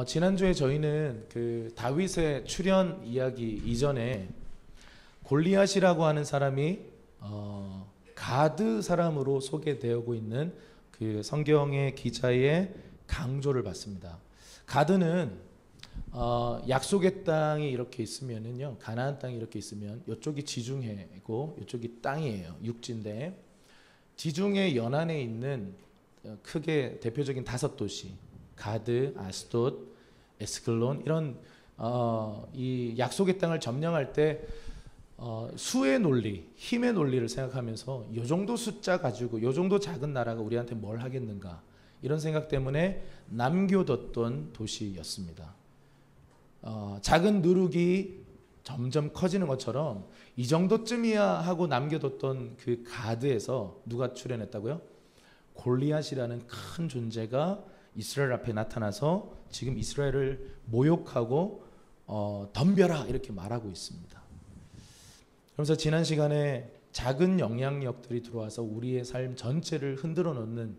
지난주에 저희는 그 다윗의 출현 이야기 이전에 골리앗이라고 하는 사람이 가드 사람으로 소개되고 있는 그 성경의 기자의 강조를 받습니다. 가드는 약속의 땅이 이렇게 있으면은요, 가나안 땅이 이렇게 있으면 이쪽이 지중해고 이쪽이 땅이에요. 육지인데 지중해 연안에 있는 크게 대표적인 5도시 가드, 아스돗, 에스클론 이런 이 약속의 땅을 점령할 때 수의 논리, 힘의 논리를 생각하면서 이 정도 숫자 가지고 이 정도 작은 나라가 우리한테 뭘 하겠는가 이런 생각 때문에 남겨뒀던 도시였습니다. 작은 누룩이 점점 커지는 것처럼 이 정도쯤이야 하고 남겨뒀던 그 가드에서 누가 출현했다고요? 골리앗이라는 큰 존재가 이스라엘 앞에 나타나서 지금 이스라엘을 모욕하고 덤벼라 이렇게 말하고 있습니다. 그래서 지난 시간에 작은 영향력들이 들어와서 우리의 삶 전체를 흔들어 놓는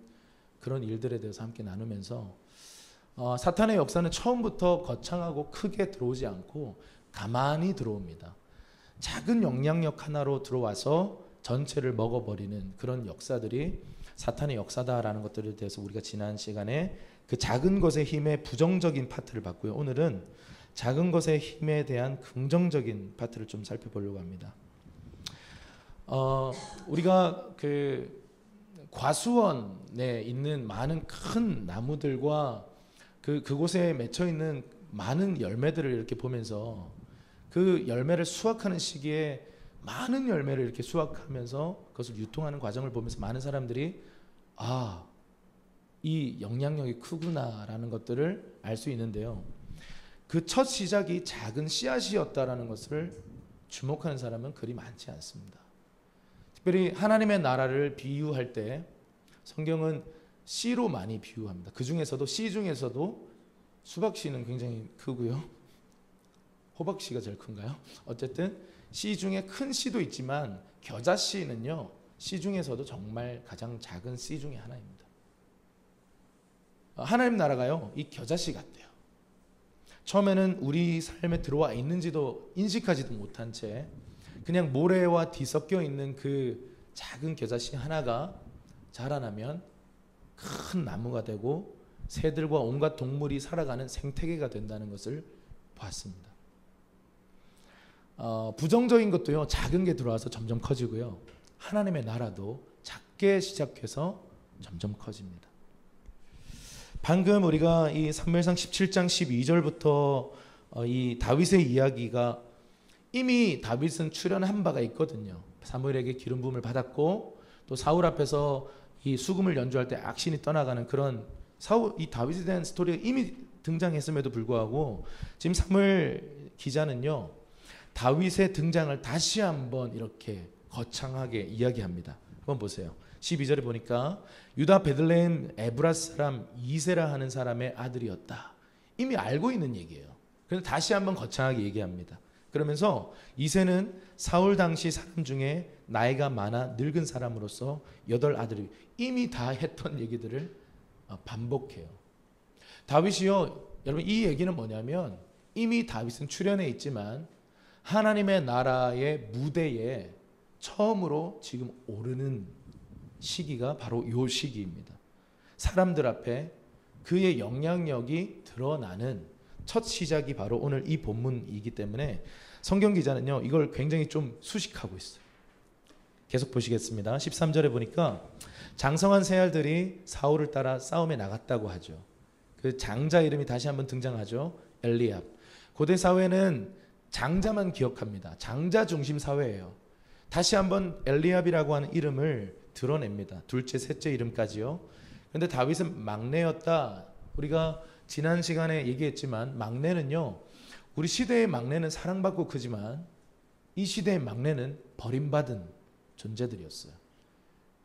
그런 일들에 대해서 함께 나누면서 사탄의 역사는 처음부터 거창하고 크게 들어오지 않고 가만히 들어옵니다. 작은 영향력 하나로 들어와서 전체를 먹어버리는 그런 역사들이 사탄의 역사다라는 것들에 대해서 우리가 지난 시간에 그 작은 것의 힘의 부정적인 파트를 봤고요. 오늘은 작은 것의 힘에 대한 긍정적인 파트를 좀 살펴보려고 합니다. 우리가 그 과수원에 있는 많은 큰 나무들과 그곳에 맺혀 있는 많은 열매들을 이렇게 보면서 그 열매를 수확하는 시기에 많은 열매를 이렇게 수확하면서 그것을 유통하는 과정을 보면서 많은 사람들이 이 영향력이 크구나라는 것들을 알 수 있는데요. 그 첫 시작이 작은 씨앗이었다라는 것을 주목하는 사람은 그리 많지 않습니다. 특별히 하나님의 나라를 비유할 때 성경은 씨로 많이 비유합니다. 그 중에서도 씨 중에서도 수박씨는 굉장히 크고요. 호박씨가 제일 큰가요? 어쨌든 씨 중에 큰 씨도 있지만 겨자씨는요, 씨 중에서도 정말 가장 작은 씨 중에 하나입니다. 하나님 나라가요, 이 겨자씨 같대요. 처음에는 우리 삶에 들어와 있는지도 인식하지도 못한 채 그냥 모래와 뒤섞여 있는 그 작은 겨자씨 하나가 자라나면 큰 나무가 되고 새들과 온갖 동물이 살아가는 생태계가 된다는 것을 봤습니다. 부정적인 것도요, 작은 게 들어와서 점점 커지고요. 하나님의 나라도 작게 시작해서 점점 커집니다. 방금 우리가 이 사무엘상 17장 12절부터 이 다윗의 이야기가 이미 다윗은 출연한 바가 있거든요. 사무엘에게 기름 부음을 받았고 또 사울 앞에서 이 수금을 연주할 때 악신이 떠나가는 그런 이 다윗에 대한 스토리가 이미 등장했음에도 불구하고 지금 사무엘 기자는요, 다윗의 등장을 다시 한번 이렇게 거창하게 이야기합니다. 한번 보세요. 12절에 보니까 유다 베들레헴 에브라스 사람 이세라 하는 사람의 아들이었다. 이미 알고 있는 얘기예요. 그래서 다시 한번 거창하게 얘기합니다. 그러면서 이세는 사울 당시 사람 중에 나이가 많아 늙은 사람으로서 8 아들이 이미 다 했던 얘기들을 반복해요. 다윗이요, 여러분 이 얘기는 뭐냐면 이미 다윗은 출연해 있지만 하나님의 나라의 무대에 처음으로 지금 오르는 시기가 바로 이 시기입니다. 사람들 앞에 그의 영향력이 드러나는 첫 시작이 바로 오늘 이 본문이기 때문에 성경 기자는요, 이걸 굉장히 좀 수식하고 있어요. 계속 보시겠습니다. 13절에 보니까 장성한 새알들이 사울을 따라 싸움에 나갔다고 하죠. 그 장자 이름이 다시 한번 등장하죠. 엘리압. 고대 사회는 장자만 기억합니다. 장자 중심 사회예요. 다시 한번 엘리압이라고 하는 이름을 드러냅니다. 둘째, 셋째 이름까지요. 그런데 다윗은 막내였다. 우리가 지난 시간에 얘기했지만 막내는요, 우리 시대의 막내는 사랑받고 크지만 이 시대의 막내는 버림받은 존재들이었어요.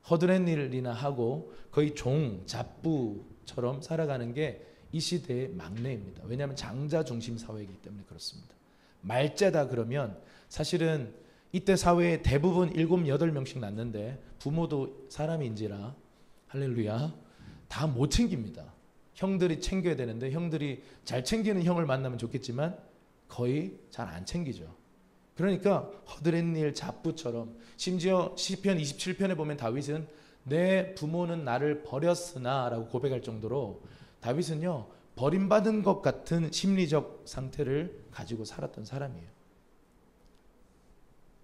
허드렛 일이나 하고 거의 종, 잡부처럼 살아가는 게 이 시대의 막내입니다. 왜냐하면 장자 중심 사회이기 때문에 그렇습니다. 말째다 그러면 사실은 이때 사회에 대부분 7, 8명씩 낳는데 부모도 사람인지라 할렐루야 다 못 챙깁니다. 형들이 챙겨야 되는데 형들이 잘 챙기는 형을 만나면 좋겠지만 거의 잘 안 챙기죠. 그러니까 허드렛 일 잡부처럼, 심지어 시편 27편에 보면 다윗은 내 부모는 나를 버렸으나 라고 고백할 정도로 다윗은요 버림받은 것 같은 심리적 상태를 가지고 살았던 사람이에요.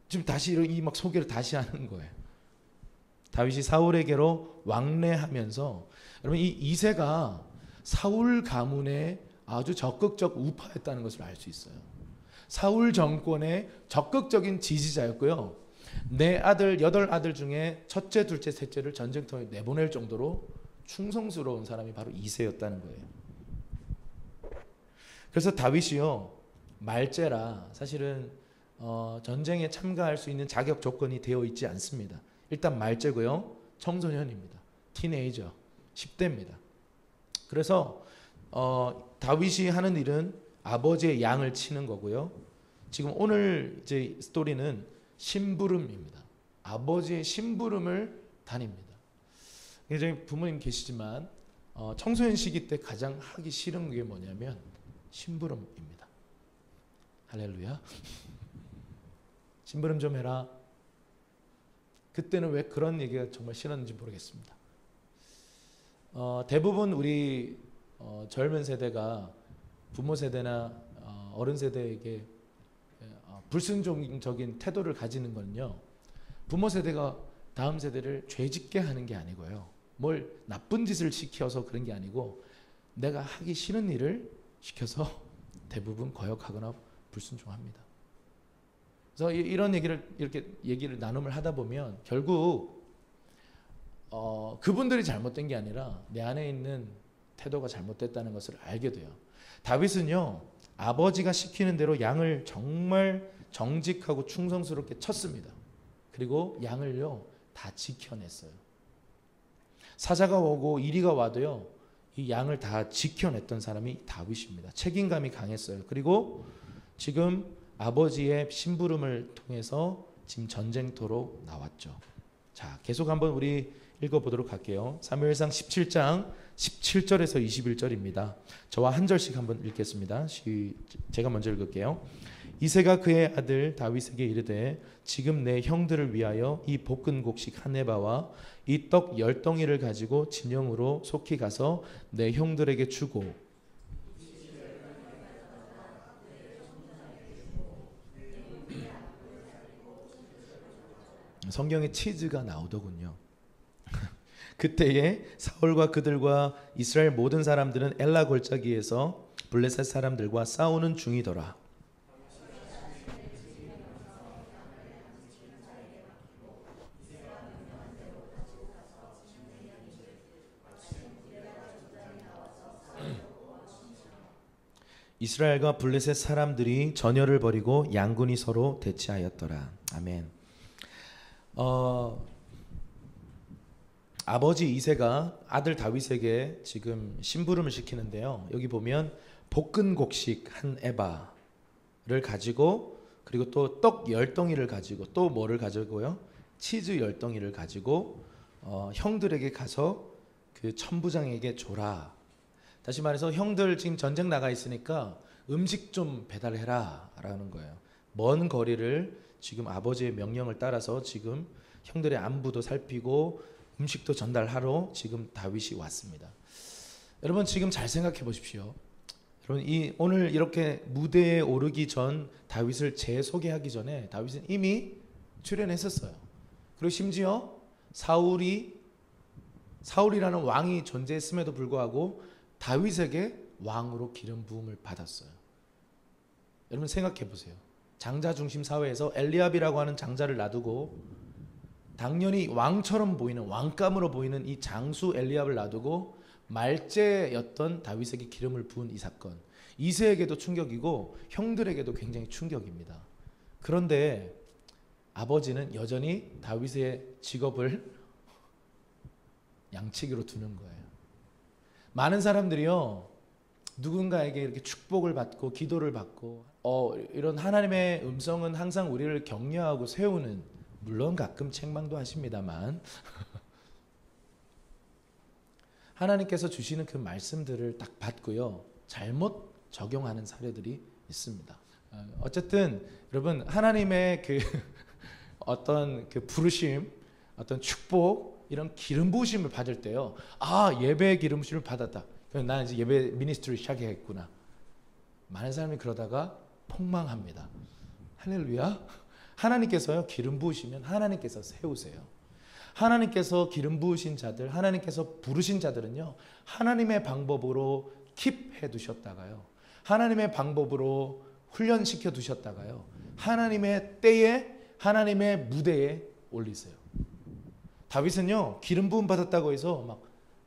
지금 다시 이 막 소개를 다시 하는 거예요. 다윗이 사울에게로 왕래하면서, 여러분 이 이새가 사울 가문의 아주 적극적 우파였다는 것을 알 수 있어요. 사울 정권의 적극적인 지지자였고요. 내 아들 8아들 중에 첫째, 둘째, 셋째를 전쟁터에 내보낼 정도로 충성스러운 사람이 바로 이새였다는 거예요. 그래서 다윗이요 말제라 사실은 전쟁에 참가할 수 있는 자격 조건이 되어 있지 않습니다. 일단 말제고요, 청소년입니다. 티네이저, 10대입니다. 그래서 다윗이 하는 일은 아버지의 양을 치는 거고요. 지금 오늘 이제 스토리는 심부름입니다. 아버지의 심부름을 다닙니다. 이제 부모님 계시지만 청소년 시기 때 가장 하기 싫은 게 뭐냐면 심부름입니다. 할렐루야. 심부름 좀 해라. 그때는 왜 그런 얘기가 정말 싫었는지 모르겠습니다. 대부분 우리 젊은 세대가 부모 세대나 어른 세대에게 불순종적인 태도를 가지는 건요, 부모 세대가 다음 세대를 죄짓게 하는 게 아니고요, 뭘 나쁜 짓을 시켜서 그런 게 아니고 내가 하기 싫은 일을 시켜서 대부분 거역하거나 불순종합니다. 그래서 이런 얘기를 나눔을 하다 보면 결국 그분들이 잘못된 게 아니라 내 안에 있는 태도가 잘못됐다는 것을 알게 돼요. 다윗은요 아버지가 시키는 대로 양을 정말 정직하고 충성스럽게 쳤습니다. 그리고 양을요 다 지켜냈어요. 사자가 오고 이리가 와도요 이 양을 다 지켜냈던 사람이 다윗입니다. 책임감이 강했어요. 그리고 지금 아버지의 심부름을 통해서 지금 전쟁터로 나왔죠. 자, 계속 한번 우리 읽어보도록 할게요. 사무엘상 17장 17절에서 21절입니다. 저와 한 절씩 한번 읽겠습니다. 제가 먼저 읽을게요. 이새가 그의 아들 다윗에게 이르되 지금 내 형들을 위하여 이 볶은 곡식 한 에바와 이 떡 10덩이를 가지고 진영으로 속히 가서 내 형들에게 주고, 성경에 치즈가 나오더군요. 그때에 사울과 그들과 이스라엘 모든 사람들은 엘라 골짜기에서 블레셋 사람들과 싸우는 중이더라. 이스라엘과 블레셋 사람들이 전열을 벌이고 양군이 서로 대치하였더라. 아멘. 아버지 이새가 아들 다윗에게 지금 심부름을 시키는데요. 여기 보면 볶은 곡식 한 에바를 가지고, 그리고 또 떡 10덩이를 가지고, 또 뭐를 가지고요? 치즈 10덩이를 가지고 형들에게 가서 그 천부장에게 줘라. 다시 말해서 형들 지금 전쟁 나가 있으니까 음식 좀 배달해라 라는 거예요. 먼 거리를 지금 아버지의 명령을 따라서 지금 형들의 안부도 살피고 음식도 전달하러 지금 다윗이 왔습니다. 여러분 지금 잘 생각해 보십시오. 여러분 오늘 이렇게 무대에 오르기 전 다윗을 재소개하기 전에 다윗은 이미 출연했었어요. 그리고 심지어 사울이라는 왕이 존재했음에도 불구하고 다윗에게 왕으로 기름 부음을 받았어요. 여러분 생각해 보세요. 장자 중심 사회에서 엘리압이라고 하는 장자를 놔두고, 당연히 왕처럼 보이는, 왕감으로 보이는 이 장수 엘리압을 놔두고 말제였던 다윗에게 기름을 부은 이 사건, 이새에게도 충격이고 형들에게도 굉장히 충격입니다. 그런데 아버지는 여전히 다윗의 직업을 양치기로 두는 거예요. 많은 사람들이요 누군가에게 이렇게 축복을 받고 기도를 받고 이런 하나님의 음성은 항상 우리를 격려하고 세우는, 물론 가끔 책망도 하십니다만 하나님께서 주시는 그 말씀들을 딱 받고요, 잘못 적용하는 사례들이 있습니다. 어쨌든 여러분, 하나님의 그 어떤 그 부르심, 어떤 축복, 이런 기름 부으심을 받을 때요, 예배의 기름 부으심을 받았다, 그럼 나는 이제 예배 미니스트리 시작했구나. 많은 사람이 그러다가 폭망합니다. 할렐루야. 하나님께서요, 기름 부으시면 하나님께서 세우세요. 하나님께서 기름 부으신 자들, 하나님께서 부르신 자들은요, 하나님의 방법으로 킵해 두셨다가요, 하나님의 방법으로 훈련시켜 두셨다가요, 하나님의 때에, 하나님의 무대에 올리세요. 다윗은요, 기름 부음 받았다고 해서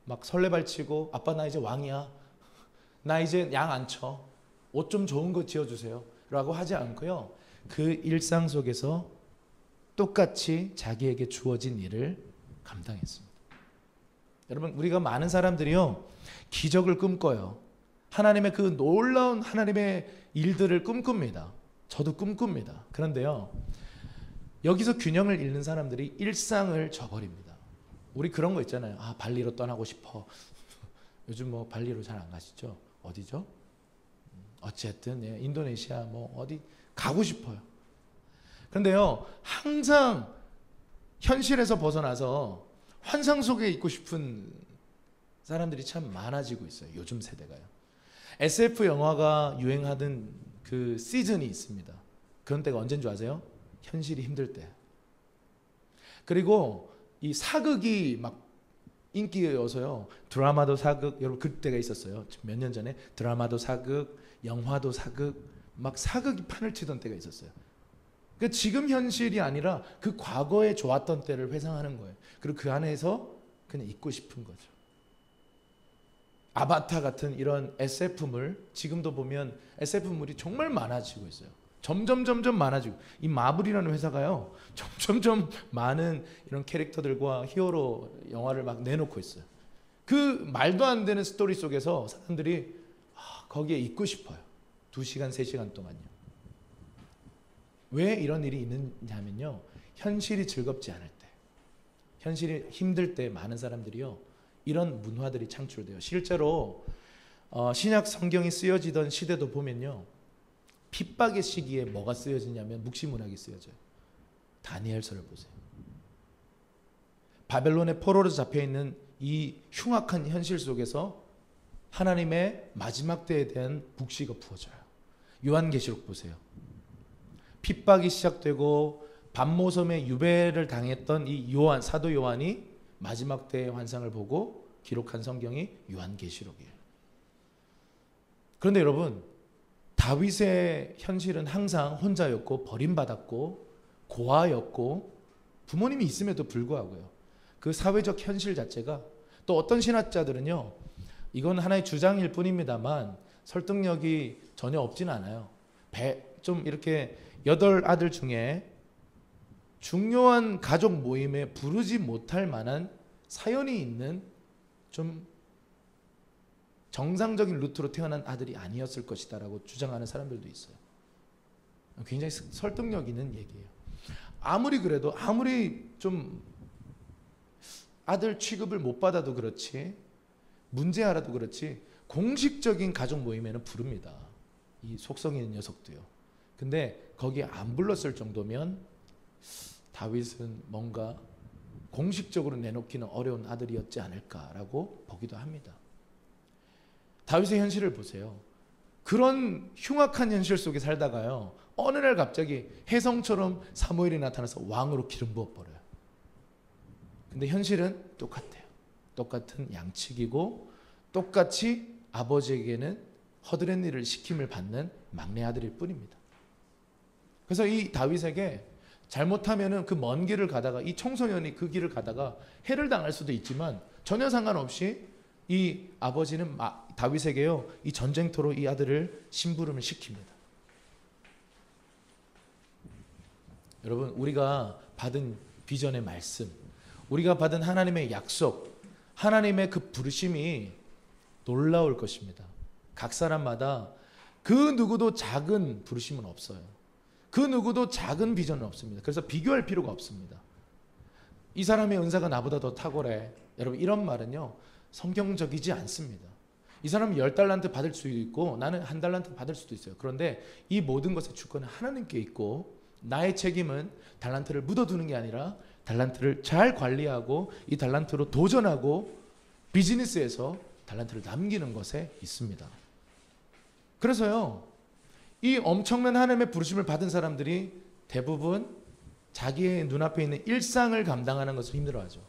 막 설레발치고, 아빠 나 이제 왕이야, 나 이제 양 안 쳐, 옷 좀 좋은 거 지어주세요 라고 하지 않고요, 그 일상 속에서 똑같이 자기에게 주어진 일을 감당했습니다. 여러분, 우리가 많은 사람들이요, 기적을 꿈꿔요. 하나님의 그 놀라운 하나님의 일들을 꿈꿉니다. 저도 꿈꿉니다. 그런데요, 여기서 균형을 잃는 사람들이 일상을 저버립니다. 우리 그런 거 있잖아요. 발리로 떠나고 싶어. 요즘 뭐 발리로 잘 안 가시죠? 어디죠? 어쨌든 인도네시아 뭐 어디 가고 싶어요. 그런데요, 항상 현실에서 벗어나서 환상 속에 있고 싶은 사람들이 참 많아지고 있어요. 요즘 세대가요. SF 영화가 유행하던 그 시즌이 있습니다. 그런 때가 언제인 줄 아세요? 현실이 힘들 때. 그리고 이 사극이 막 인기여서요, 드라마도 사극, 여러분 그때가 있었어요. 몇 년 전에 드라마도 사극, 영화도 사극, 막 사극이 판을 치던 때가 있었어요. 그러니까 지금 현실이 아니라 그 과거에 좋았던 때를 회상하는 거예요. 그리고 그 안에서 그냥 있고 싶은 거죠. 아바타 같은 이런 SF물, 지금도 보면 SF물이 정말 많아지고 있어요. 점점 많아지고, 이 마블이라는 회사가요, 점점 많은 이런 캐릭터들과 히어로 영화를 막 내놓고 있어요. 그 말도 안 되는 스토리 속에서 사람들이 거기에 있고 싶어요. 2시간, 3시간 동안요. 왜 이런 일이 있느냐면요, 현실이 즐겁지 않을 때, 현실이 힘들 때 많은 사람들이요, 이런 문화들이 창출돼요. 실제로 신약 성경이 쓰여지던 시대도 보면요, 핍박의 시기에 뭐가 쓰여지냐면 묵시문학이 쓰여져요. 다니엘서를 보세요. 바벨론의 포로로 잡혀있는 이 흉악한 현실 속에서 하나님의 마지막 때에 대한 묵시가 부어져요. 요한계시록 보세요. 핍박이 시작되고 반모섬에 유배를 당했던 이 요한, 사도 요한이 마지막 때의 환상을 보고 기록한 성경이 요한계시록이에요. 그런데 여러분, 다윗의 현실은 항상 혼자였고 버림받았고 고아였고 부모님이 있음에도 불구하고요, 그 사회적 현실 자체가, 또 어떤 신학자들은요, 이건 하나의 주장일 뿐입니다만 설득력이 전혀 없진 않아요. 좀 이렇게 8아들 중에 중요한 가족 모임에 부르지 못할 만한 사연이 있는 좀 정상적인 루트로 태어난 아들이 아니었을 것이다 라고 주장하는 사람들도 있어요. 굉장히 설득력 있는 얘기예요. 아무리 그래도, 아무리 좀 아들 취급을 못 받아도 그렇지, 문제아라도 그렇지, 공식적인 가족 모임에는 부릅니다. 이 속성 있는 녀석도요. 근데 거기에 안 불렀을 정도면 다윗은 뭔가 공식적으로 내놓기는 어려운 아들이었지 않을까라고 보기도 합니다. 다윗의 현실을 보세요. 그런 흉악한 현실 속에 살다가요, 어느 날 갑자기 혜성처럼 사무엘이 나타나서 왕으로 기름 부어버려요. 근데 현실은 똑같아요. 똑같은 양측이고 똑같이 아버지에게는 허드렛 일을 시킴을 받는 막내 아들일 뿐입니다. 그래서 이 다윗에게 잘못하면은 그 먼 길을 가다가, 이 청소년이 그 길을 가다가 해를 당할 수도 있지만 전혀 상관없이 이 아버지는 다윗에게요, 이 전쟁터로 이 아들을 심부름을 시킵니다. 여러분, 우리가 받은 비전의 말씀, 우리가 받은 하나님의 약속, 하나님의 그 부르심이 놀라울 것입니다. 각 사람마다 그 누구도 작은 부르심은 없어요. 그 누구도 작은 비전은 없습니다. 그래서 비교할 필요가 없습니다. 이 사람의 은사가 나보다 더 탁월해. 여러분, 이런 말은요, 성경적이지 않습니다. 이 사람은 10달란트 받을 수도 있고 나는 1달란트 받을 수도 있어요. 그런데 이 모든 것의 주권은 하나님께 있고 나의 책임은 달란트를 묻어두는 게 아니라 달란트를 잘 관리하고 이 달란트로 도전하고 비즈니스에서 달란트를 남기는 것에 있습니다. 그래서요, 이 엄청난 하나님의 부르심을 받은 사람들이 대부분 자기의 눈앞에 있는 일상을 감당하는 것을 힘들어하죠.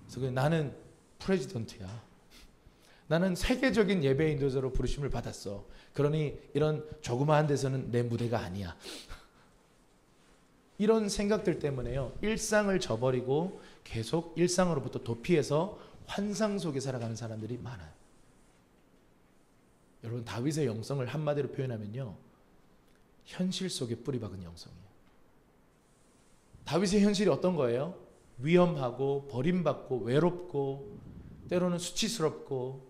그래서 나는 프레지던트야. 나는 세계적인 예배 인도자로 부르심을 받았어. 그러니 이런 조그마한 데서는 내 무대가 아니야. 이런 생각들 때문에요, 일상을 저버리고 계속 일상으로부터 도피해서 환상 속에 살아가는 사람들이 많아요. 여러분, 다윗의 영성을 한마디로 표현하면요, 현실 속에 뿌리 박은 영성이에요. 다윗의 현실이 어떤 거예요? 위험하고 버림받고 외롭고 때로는 수치스럽고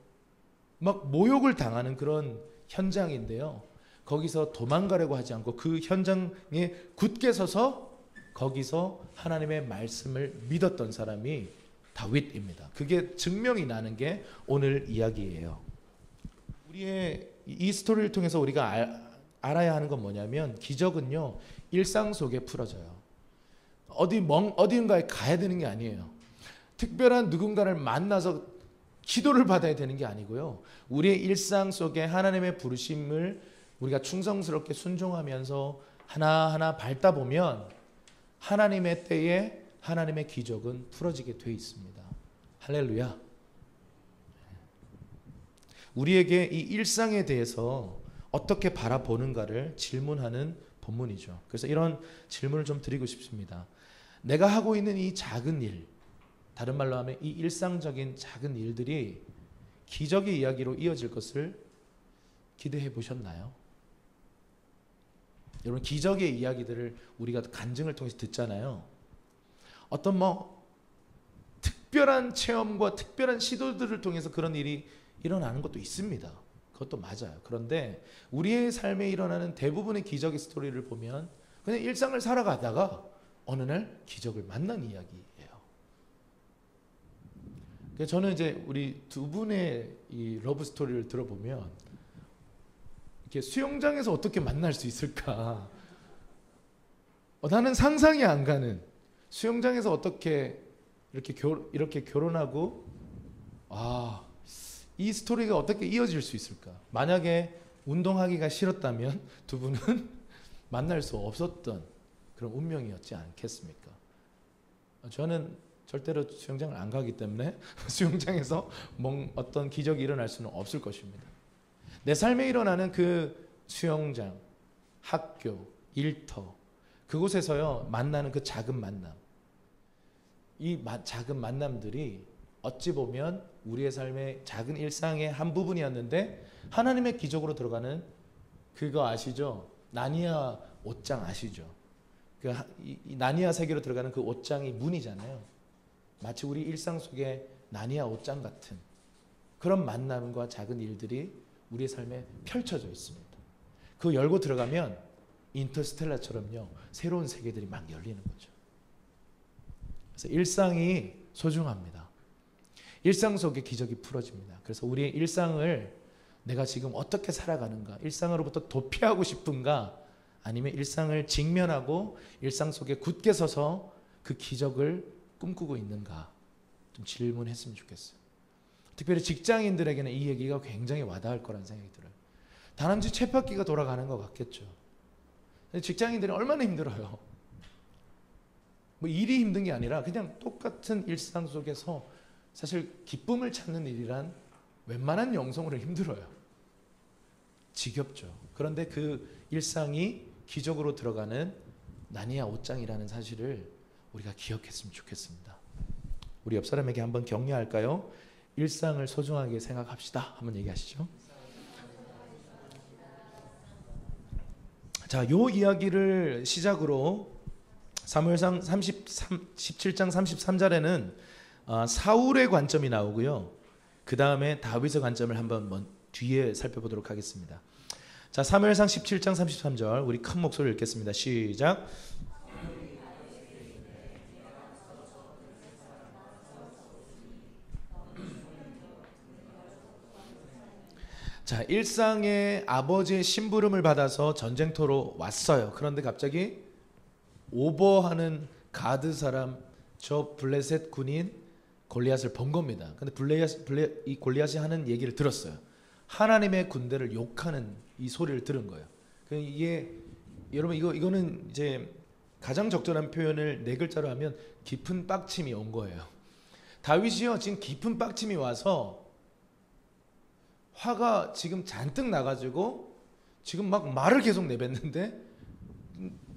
막 모욕을 당하는 그런 현장인데요, 거기서 도망가려고 하지 않고 그 현장에 굳게 서서 거기서 하나님의 말씀을 믿었던 사람이 다윗입니다. 그게 증명이 나는 게 오늘 이야기예요. 우리의 이 스토리를 통해서 우리가 알아야 하는 건 뭐냐면, 기적은요, 일상 속에 풀어져요. 어딘가에 가야 되는 게 아니에요. 특별한 누군가를 만나서 기도를 받아야 되는 게 아니고요, 우리의 일상 속에 하나님의 부르심을 우리가 충성스럽게 순종하면서 하나하나 밟다 보면 하나님의 때에 하나님의 기적은 풀어지게 돼 있습니다. 할렐루야. 우리에게 이 일상에 대해서 어떻게 바라보는가를 질문하는 본문이죠. 그래서 이런 질문을 좀 드리고 싶습니다. 내가 하고 있는 이 작은 일, 다른 말로 하면 이 일상적인 작은 일들이 기적의 이야기로 이어질 것을 기대해 보셨나요? 여러분, 기적의 이야기들을 우리가 간증을 통해서 듣잖아요. 어떤 특별한 체험과 특별한 시도들을 통해서 그런 일이 일어나는 것도 있습니다. 그것도 맞아요. 그런데 우리의 삶에 일어나는 대부분의 기적의 스토리를 보면 그냥 일상을 살아가다가 어느 날 기적을 만난 이야기예요. 저는 이제 우리 두 분의 이 러브 스토리를 들어보면 이렇게 수영장에서 어떻게 만날 수 있을까? 나는 상상이 안 가는, 수영장에서 어떻게 이렇게 결혼하고, 이 스토리가 어떻게 이어질 수 있을까? 만약에 운동하기가 싫었다면 두 분은 만날 수 없었던 그런 운명이었지 않겠습니까? 저는 절대로 수영장을 안 가기 때문에 수영장에서 어떤 기적이 일어날 수는 없을 것입니다. 내 삶에 일어나는 그 수영장, 학교, 일터, 그곳에서요 만나는 그 작은 만남, 이 작은 만남들이 어찌 보면 우리의 삶의 작은 일상의 한 부분이었는데 하나님의 기적으로 들어가는, 그거 아시죠? 나니아 옷장 아시죠? 이 나니아 세계로 들어가는 그 옷장이 문이잖아요. 마치 우리 일상 속에 나니아 옷장 같은 그런 만남과 작은 일들이 우리의 삶에 펼쳐져 있습니다. 그거 열고 들어가면 인터스텔라처럼요, 새로운 세계들이 막 열리는 거죠. 그래서 일상이 소중합니다. 일상 속에 기적이 풀어집니다. 그래서 우리의 일상을 내가 지금 어떻게 살아가는가, 일상으로부터 도피하고 싶은가, 아니면 일상을 직면하고 일상 속에 굳게 서서 그 기적을 꿈꾸고 있는가, 좀 질문했으면 좋겠어요. 특별히 직장인들에게는 이 얘기가 굉장히 와닿을 거라는 생각이 들어요. 다람쥐 쳇바퀴가 돌아가는 것 같겠죠. 직장인들이 얼마나 힘들어요. 일이 힘든 게 아니라 그냥 똑같은 일상 속에서 사실 기쁨을 찾는 일이란 웬만한 영성으로 힘들어요. 지겹죠. 그런데 그 일상이 기적으로 들어가는 나니아 옷장이라는 사실을 우리가 기억했으면 좋겠습니다. 우리 옆 사람에게 한번 격려할까요? 일상을 소중하게 생각합시다. 한번 얘기하시죠. 자, 요 이야기를 시작으로 사무엘상 17장 33절에는 사울의 관점이 나오고요. 그 다음에 다윗의 관점을 한번 뒤에 살펴보도록 하겠습니다. 자, 사무엘상 17장 33절 우리 큰 목소리로 읽겠습니다. 시작. 자, 일상의 아버지의 심부름을 받아서 전쟁터로 왔어요. 그런데 갑자기 오버하는 가드 사람, 저 블레셋 군인 골리앗을 본 겁니다. 근데 이 골리앗이 하는 얘기를 들었어요. 하나님의 군대를 욕하는 이 소리를 들은 거예요. 이게 여러분 이거는 이제 가장 적절한 표현을 네 글자로 하면 깊은 빡침이 온 거예요. 다윗이요 지금 깊은 빡침이 와서 화가 지금 잔뜩 나가지고 지금 막 말을 계속 내뱉는데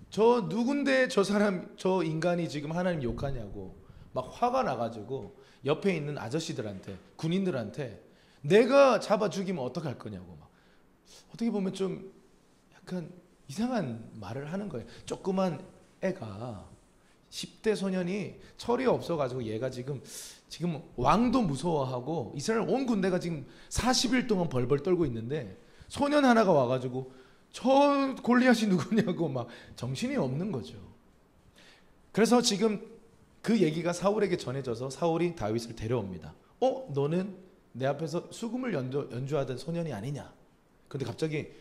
저 누군데 저 사람 저 인간이 지금 하나님 욕하냐고 막 화가 나가지고 옆에 있는 아저씨들한테 군인들한테 내가 잡아 죽이면 어떡할 거냐고 막 어떻게 보면 좀 약간 이상한 말을 하는 거예요. 조그만 애가 10대 소년이 철이 없어가지고 얘가 지금 왕도 무서워하고 이스라엘 온 군대가 지금 40일 동안 벌벌 떨고 있는데 소년 하나가 와가지고 저 골리앗이 누구냐고 막 정신이 없는 거죠. 그래서 지금 그 얘기가 사울에게 전해져서 사울이 다윗을 데려옵니다. 너는 내 앞에서 수금을 연주하던 소년이 아니냐. 근데 갑자기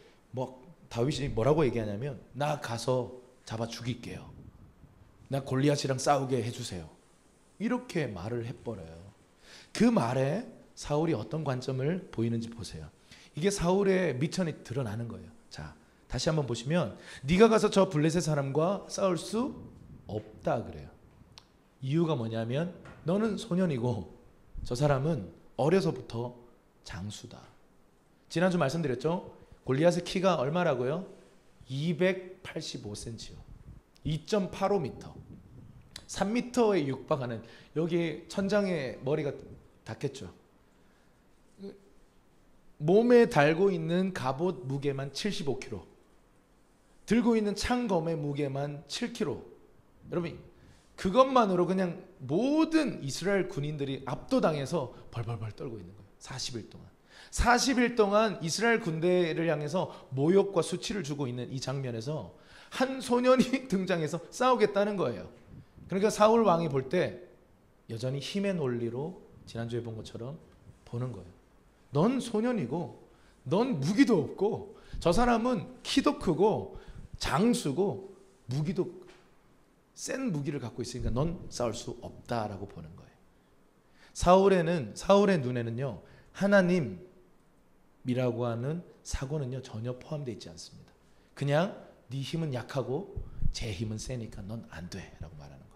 다윗이 뭐라고 얘기하냐면 나 가서 잡아 죽일게요. 나 골리앗이랑 싸우게 해주세요. 이렇게 말을 해버려요. 그 말에 사울이 어떤 관점을 보이는지 보세요. 이게 사울의 미천이 드러나는 거예요. 자, 다시 한번 보시면 네가 가서 저 블레셋 사람과 싸울 수 없다 그래요. 이유가 뭐냐면 너는 소년이고 저 사람은 어려서부터 장수다. 지난주 말씀드렸죠. 골리앗의 키가 얼마라고요? 285cm요. 2.85m. 3m에 육박하는 여기 천장에 머리가 닿겠죠. 몸에 달고 있는 갑옷 무게만 75kg. 들고 있는 창검의 무게만 7kg. 여러분 그것만으로 그냥 모든 이스라엘 군인들이 압도당해서 벌벌벌 떨고 있는 거예요. 40일 동안. 40일 동안 이스라엘 군대를 향해서 모욕과 수치를 주고 있는 이 장면에서 한 소년이 등장해서 싸우겠다는 거예요. 그러니까 사울 왕이 볼 때 여전히 힘의 논리로 지난주에 본 것처럼 보는 거예요. 넌 소년이고 넌 무기도 없고 저 사람은 키도 크고 장수고 무기도 센 무기를 갖고 있으니까 넌 싸울 수 없다라고 보는 거예요. 사울의 눈에는요 하나님이라고 하는 사고는요 전혀 포함되어 있지 않습니다. 그냥 네 힘은 약하고 제 힘은 세니까 넌 안 돼라고 말하는 거예요.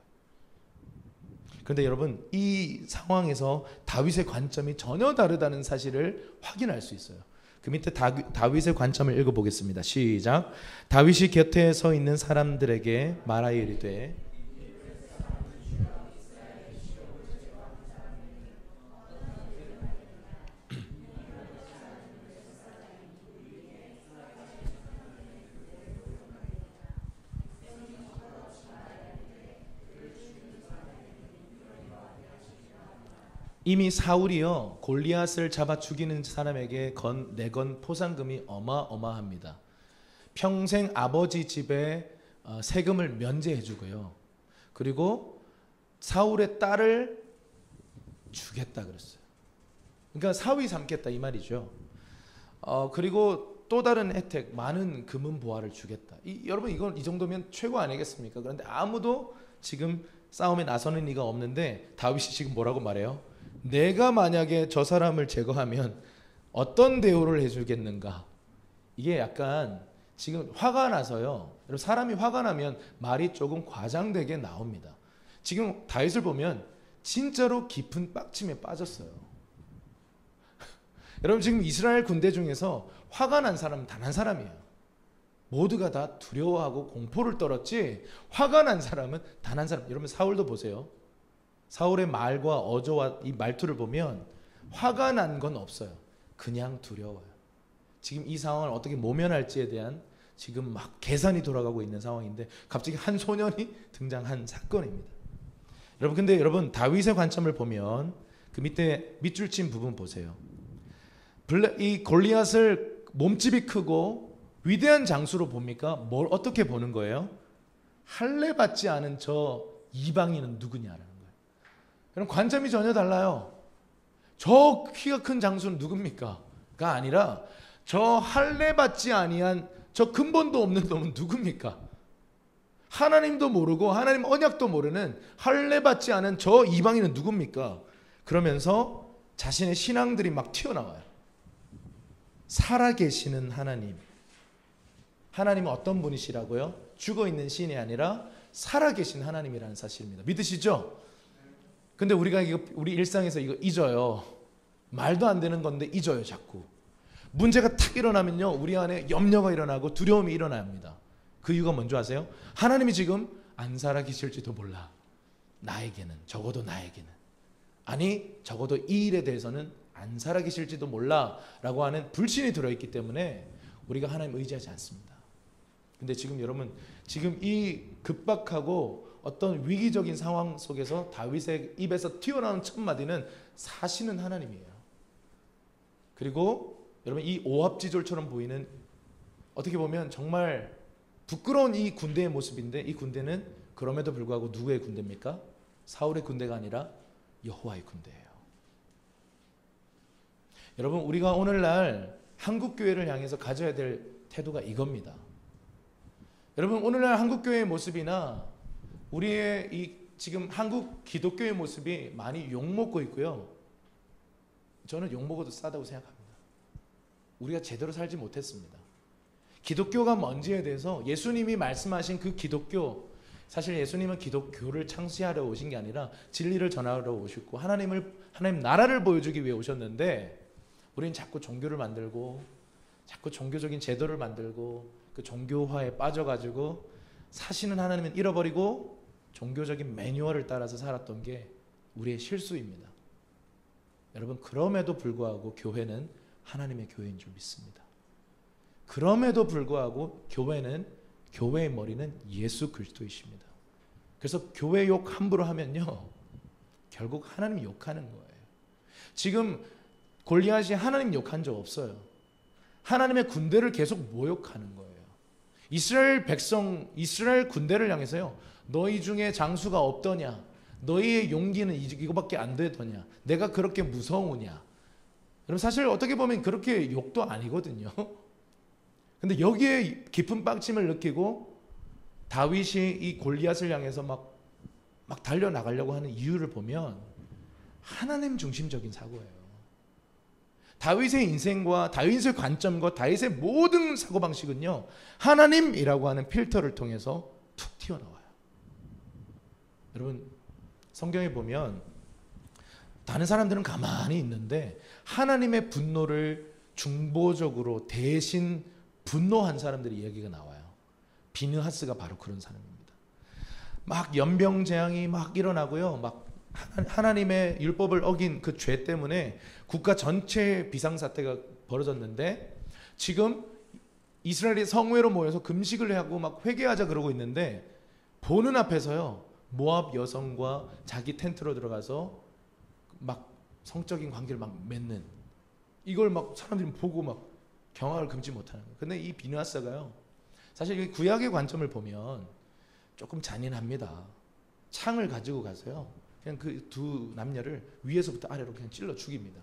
그런데 여러분 이 상황에서 다윗의 관점이 전혀 다르다는 사실을 확인할 수 있어요. 그 밑에 다윗의 관점을 읽어보겠습니다. 시작. 다윗이 곁에 서 있는 사람들에게 말하여 이르되 이미 사울이요 골리앗을 잡아 죽이는 사람에게 내건 포상금이 어마어마합니다. 평생 아버지 집에 세금을 면제해 주고요. 그리고 사울의 딸을 주겠다 그랬어요. 그러니까 사위 삼겠다 이 말이죠. 그리고 또 다른 혜택 많은 금은 보화를 주겠다. 여러분 이건 이 정도면 최고 아니겠습니까? 그런데 아무도 지금 싸움에 나서는 이가 없는데 다윗이 지금 뭐라고 말해요? 내가 만약에 저 사람을 제거하면 어떤 대우를 해주겠는가? 이게 약간 지금 화가 나서요. 여러분 사람이 화가 나면 말이 조금 과장되게 나옵니다. 지금 다윗을 보면 진짜로 깊은 빡침에 빠졌어요. 여러분 지금 이스라엘 군대 중에서 화가 난 사람은 단 한 사람이에요. 모두가 다 두려워하고 공포를 떨었지 화가 난 사람은 단 한 사람. 여러분 사울도 보세요. 사울의 말과 어조와 이 말투를 보면 화가 난 건 없어요. 그냥 두려워요. 지금 이 상황을 어떻게 모면할지에 대한 지금 막 계산이 돌아가고 있는 상황인데 갑자기 한 소년이 등장한 사건입니다. 근데 여러분 다윗의 관점을 보면 그 밑줄 친 부분 보세요. 이 골리앗을 몸집이 크고 위대한 장수로 봅니까? 뭘 어떻게 보는 거예요? 할례 받지 않은 저 이방인은 누구냐라는 거예요. 여러분 관점이 전혀 달라요. 저 키가 큰 장수는 누굽니까? 가 아니라 저 할례 받지 아니한 저 근본도 없는 놈은 누굽니까? 하나님도 모르고 하나님 언약도 모르는 할례 받지 않은 저 이방인은 누굽니까? 그러면서 자신의 신앙들이 막 튀어나와요. 살아계시는 하나님. 하나님은 어떤 분이시라고요? 죽어있는 신이 아니라 살아계신 하나님이라는 사실입니다. 믿으시죠? 근데 우리가 이거 우리 일상에서 이거 잊어요. 말도 안 되는 건데 잊어요, 자꾸. 문제가 탁 일어나면요, 우리 안에 염려가 일어나고 두려움이 일어납니다. 그 이유가 뭔지 아세요? 하나님이 지금 안 살아계실지도 몰라. 나에게는, 적어도 나에게는. 아니, 적어도 이 일에 대해서는 안 살아계실지도 몰라 라고 하는 불신이 들어있기 때문에 우리가 하나님 의지하지 않습니다. 근데 지금 여러분, 지금 이 급박하고 어떤 위기적인 상황 속에서 다윗의 입에서 튀어나온 첫 마디는 사시는 하나님이에요. 그리고 여러분, 이 오합지졸처럼 보이는, 어떻게 보면 정말 부끄러운 이 군대의 모습인데, 이 군대는 그럼에도 불구하고 누구의 군대입니까? 사울의 군대가 아니라 여호와의 군대예요. 여러분, 우리가 오늘날 한국교회를 향해서 가져야 될 태도가 이겁니다. 여러분, 오늘날 한국교회의 모습이나 우리의 이 지금 한국 기독교의 모습이 많이 욕먹고 있고요. 저는 욕먹어도 싸다고 생각합니다. 우리가 제대로 살지 못했습니다. 기독교가 뭔지에 대해서 예수님이 말씀하신 그 기독교, 사실 예수님은 기독교를 창시하러 오신 게 아니라 진리를 전하러 오셨고 하나님 나라를 보여주기 위해 오셨는데, 우리는 자꾸 종교를 만들고 자꾸 종교적인 제도를 만들고 그 종교화에 빠져가지고 사시는 하나님은 잃어버리고 종교적인 매뉴얼을 따라서 살았던 게 우리의 실수입니다. 여러분, 그럼에도 불구하고 교회는 하나님의 교회인 줄 믿습니다. 그럼에도 불구하고 교회의 머리는 예수 그리스도이십니다. 그래서 교회 욕 함부로 하면요, 결국 하나님 욕하는 거예요. 지금 골리앗이 하나님 욕한 적 없어요. 하나님의 군대를 계속 모욕하는 거예요. 이스라엘 군대를 향해서요, 너희 중에 장수가 없더냐? 너희의 용기는 이거밖에 안 되더냐? 내가 그렇게 무서우냐? 여러분, 사실 어떻게 보면 그렇게 욕도 아니거든요. 근데 여기에 깊은 빡침을 느끼고 다윗이 이 골리앗을 향해서 막 달려나가려고 하는 이유를 보면 하나님 중심적인 사고예요. 다윗의 인생과 다윗의 관점과 다윗의 모든 사고방식은요, 하나님이라고 하는 필터를 통해서 툭 튀어나와요. 여러분, 성경에 보면 다른 사람들은 가만히 있는데 하나님의 분노를 중보적으로 대신 분노한 사람들의 이야기가 나와요. 비느하스가 바로 그런 사람입니다. 막 연병재앙이 막 일어나고요, 막 하나님의 율법을 어긴 그 죄 때문에 국가 전체의 비상사태가 벌어졌는데, 지금 이스라엘이 성회로 모여서 금식을 하고 막 회개하자 그러고 있는데, 보는 앞에서요, 모압 여성과 자기 텐트로 들어가서 막 성적인 관계를 막 맺는, 이걸 막 사람들이 보고 막 경악을 금치 못하는 거예요. 근데 이 비느하스가요, 사실 이 구약의 관점을 보면 조금 잔인합니다. 창을 가지고 가서요, 그냥 그 두 남녀를 위에서부터 아래로 그냥 찔러 죽입니다.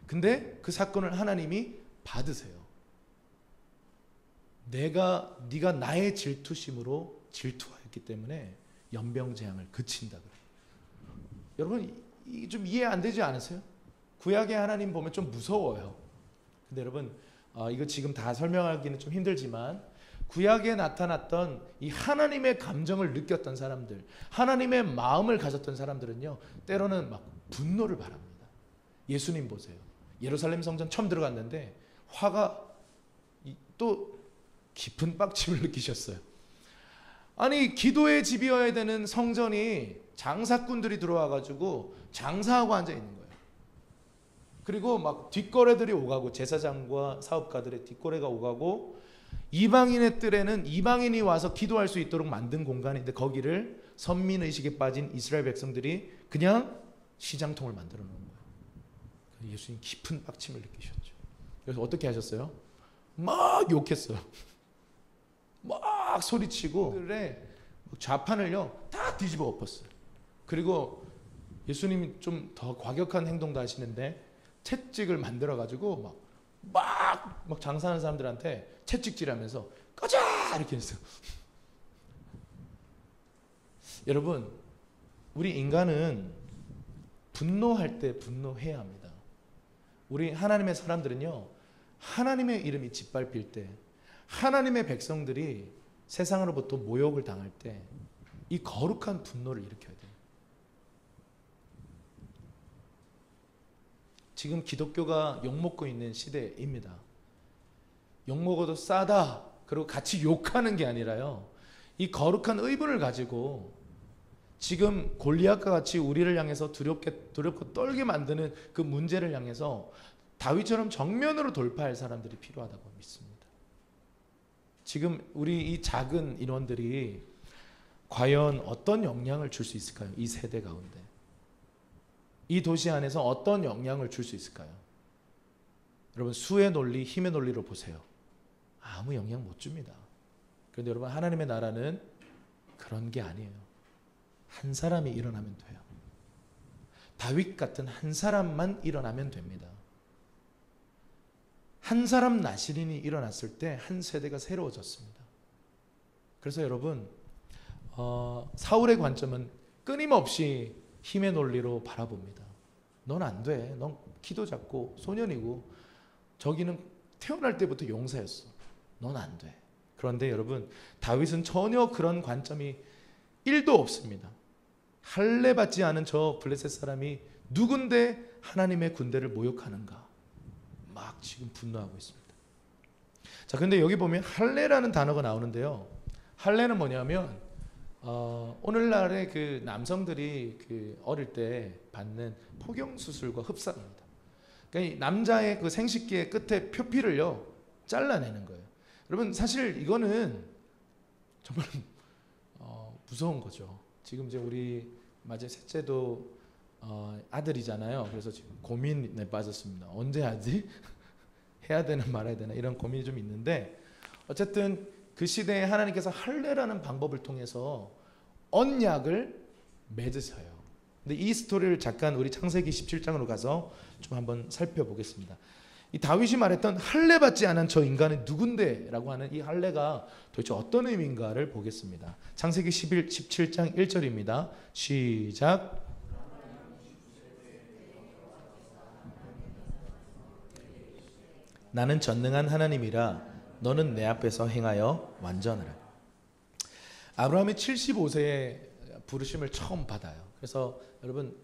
근데 그 사건을 하나님이 받으세요. 네가 나의 질투심으로 질투하였기 때문에 연병재앙을 그친다 그래요. 여러분, 이 좀 이해 안 되지 않으세요? 구약의 하나님 보면 좀 무서워요. 근데 여러분, 이거 지금 다 설명하기는 좀 힘들지만 구약에 나타났던 이 하나님의 감정을 느꼈던 사람들, 하나님의 마음을 가졌던 사람들은요, 때로는 막 분노를 바랍니다. 예수님 보세요. 예루살렘 성전 처음 들어갔는데 화가 또 깊은 빡침을 느끼셨어요. 아니, 기도의 집이어야 되는 성전이 장사꾼들이 들어와가지고 장사하고 앉아 있는 거예요. 그리고 막 뒷거래들이 오가고, 제사장과 사업가들의 뒷거래가 오가고, 이방인의 뜰에는 이방인이 와서 기도할 수 있도록 만든 공간인데 거기를 선민의식에 빠진 이스라엘 백성들이 그냥 시장통을 만들어 놓은 거예요. 예수님 깊은 빡침을 느끼셨죠. 그래서 어떻게 하셨어요? 막 욕했어요. 막 소리치고 그래 좌판을요 다 뒤집어 엎었어요. 그리고 예수님이 좀 더 과격한 행동도 하시는데 채찍을 만들어 가지고 막 막 장사하는 사람들한테 채찍질하면서 꺼져 이렇게 했어요. 여러분, 우리 인간은 분노할 때 분노해야 합니다. 우리 하나님의 사람들은요, 하나님의 이름이 짓밟힐 때, 하나님의 백성들이 세상으로부터 모욕을 당할 때 이 거룩한 분노를 일으켜야 돼요. 지금 기독교가 욕먹고 있는 시대입니다. 욕먹어도 싸다, 그리고 같이 욕하는 게 아니라요, 이 거룩한 의분을 가지고 지금 골리앗과 같이 우리를 향해서 두렵고 떨게 만드는 그 문제를 향해서 다윗처럼 정면으로 돌파할 사람들이 필요하다고 믿습니다. 지금 우리 이 작은 인원들이 과연 어떤 영향을 줄 수 있을까요? 이 세대 가운데. 이 도시 안에서 어떤 영향을 줄 수 있을까요? 여러분, 수의 논리, 힘의 논리로 보세요. 아무 영향 못 줍니다. 그런데 여러분, 하나님의 나라는 그런 게 아니에요. 한 사람이 일어나면 돼요. 다윗 같은 한 사람만 일어나면 됩니다. 한 사람 나시린이 일어났을 때 한 세대가 새로워졌습니다. 그래서 여러분, 사울의 관점은 끊임없이 힘의 논리로 바라봅니다. 넌 안 돼. 넌 키도 작고 소년이고 저기는 태어날 때부터 용사였어. 넌 안 돼. 그런데 여러분, 다윗은 전혀 그런 관점이 1도 없습니다. 할례 받지 않은 저 블레셋 사람이 누군데 하나님의 군대를 모욕하는가, 막 지금 분노하고 있습니다. 자, 근데 여기 보면 할례라는 단어가 나오는데요, 할례는 뭐냐면 오늘날의 그 남성들이 그 어릴 때 받는 포경 수술과 흡사합니다. 그러니까 이 남자의 그 생식기의 끝에 표피를요 잘라내는 거예요. 여러분, 사실 이거는 정말 무서운 거죠. 지금 이제 우리 맞아 셋째도 아들이잖아요. 그래서 지금 고민에 빠졌습니다. 언제 하지? 해야 되나 말아야 되나 이런 고민이 좀 있는데, 어쨌든 그 시대에 하나님께서 할례라는 방법을 통해서 언약을 맺으셔요. 근데 이 스토리를 잠깐 우리 창세기 17장으로 가서 좀 한번 살펴보겠습니다. 이 다윗이 말했던 할례 받지 않은 저 인간은 누군데? 라고 하는 이 할례가 도대체 어떤 의미인가를 보겠습니다. 창세기 17장 1절입니다. 시작. 나는 전능한 하나님이라 너는 내 앞에서 행하여 완전하라. 아브라함이 75세에 부르심을 처음 받아요. 그래서 여러분,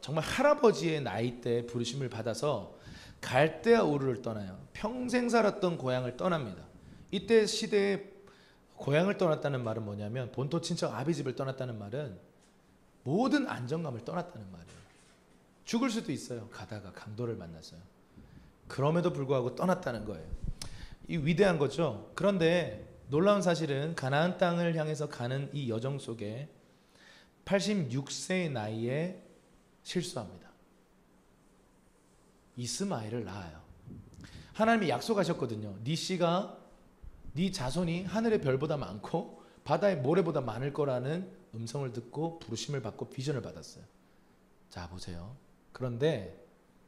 정말 할아버지의 나이 때 부르심을 받아서 갈대아 우르를 떠나요. 평생 살았던 고향을 떠납니다. 이때 시대에 고향을 떠났다는 말은 뭐냐면, 본토 친척 아비집을 떠났다는 말은 모든 안정감을 떠났다는 말이에요. 죽을 수도 있어요. 가다가 강도를 만났어요. 그럼에도 불구하고 떠났다는 거예요. 이 위대한 거죠. 그런데 놀라운 사실은 가나안 땅을 향해서 가는 이 여정 속에 86세의 나이에 실수합니다. 이스마엘을 낳아요. 하나님이 약속하셨거든요. 네 씨가, 네 자손이 하늘의 별보다 많고 바다의 모래보다 많을 거라는 음성을 듣고 부르심을 받고 비전을 받았어요. 자, 보세요. 그런데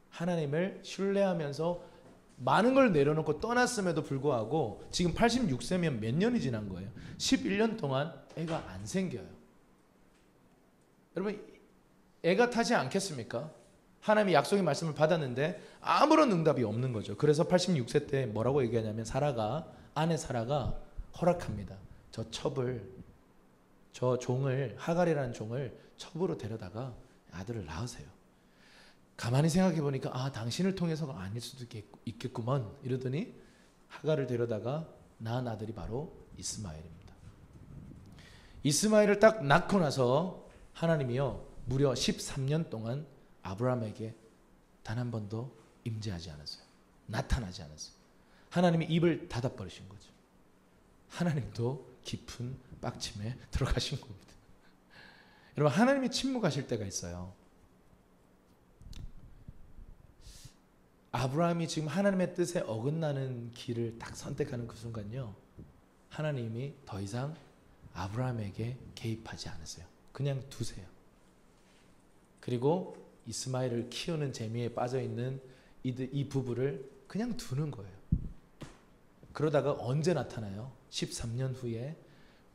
하나님을 신뢰하면서 많은 걸 내려놓고 떠났음에도 불구하고 지금 86세면 몇 년이 지난 거예요? 11년 동안 애가 안 생겨요. 여러분, 애가 타지 않겠습니까? 하나님이 약속의 말씀을 받았는데 아무런 응답이 없는 거죠. 그래서 86세 때 뭐라고 얘기하냐면, 아내 사라가 허락합니다. 저 종을, 하갈이라는 종을 첩으로 데려다가 아들을 낳으세요. 가만히 생각해 보니까 당신을 통해서가 아닐 수도 있겠구먼 이러더니 하갈을 데려다가 낳은 아들이 바로 이스마엘입니다. 이스마엘을 딱 낳고 나서 하나님이요 무려 13년 동안 아브라함에게 단 한 번도 임재하지 않았어요. 나타나지 않았어요. 하나님이 입을 닫아버리신 거죠. 하나님도 깊은 빡침에 들어가신 겁니다. 여러분, 하나님이 침묵하실 때가 있어요. 아브라함이 지금 하나님의 뜻에 어긋나는 길을 딱 선택하는 그 순간요, 하나님이 더 이상 아브라함에게 개입하지 않으세요. 그냥 두세요. 그리고 이스마엘을 키우는 재미에 빠져있는 이 부부를 그냥 두는 거예요. 그러다가 언제 나타나요? 13년 후에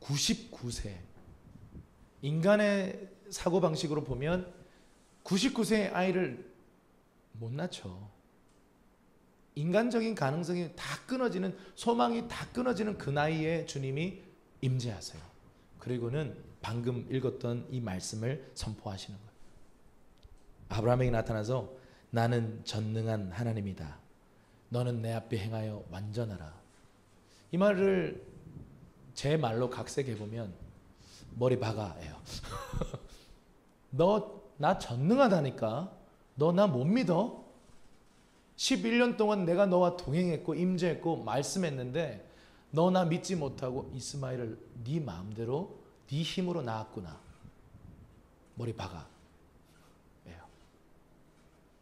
99세. 인간의 사고방식으로 보면 99세의 아이를 못 낳죠. 인간적인 가능성이 다 끊어지는, 소망이 다 끊어지는 그 나이에 주님이 임재하세요. 그리고는 방금 읽었던 이 말씀을 선포하시는 거예요. 아브라함에게 나타나서 나는 전능한 하나님이다. 너는 내 앞에 행하여 완전하라. 이 말을 제 말로 각색해 보면 머리 박아예요. 너 나 전능하다니까. 너 나 못 믿어? 11년 동안 내가 너와 동행했고 임재했고 말씀했는데 너 나 믿지 못하고 이스마엘을 네 마음대로 네 힘으로 낳았구나. 머리 박아.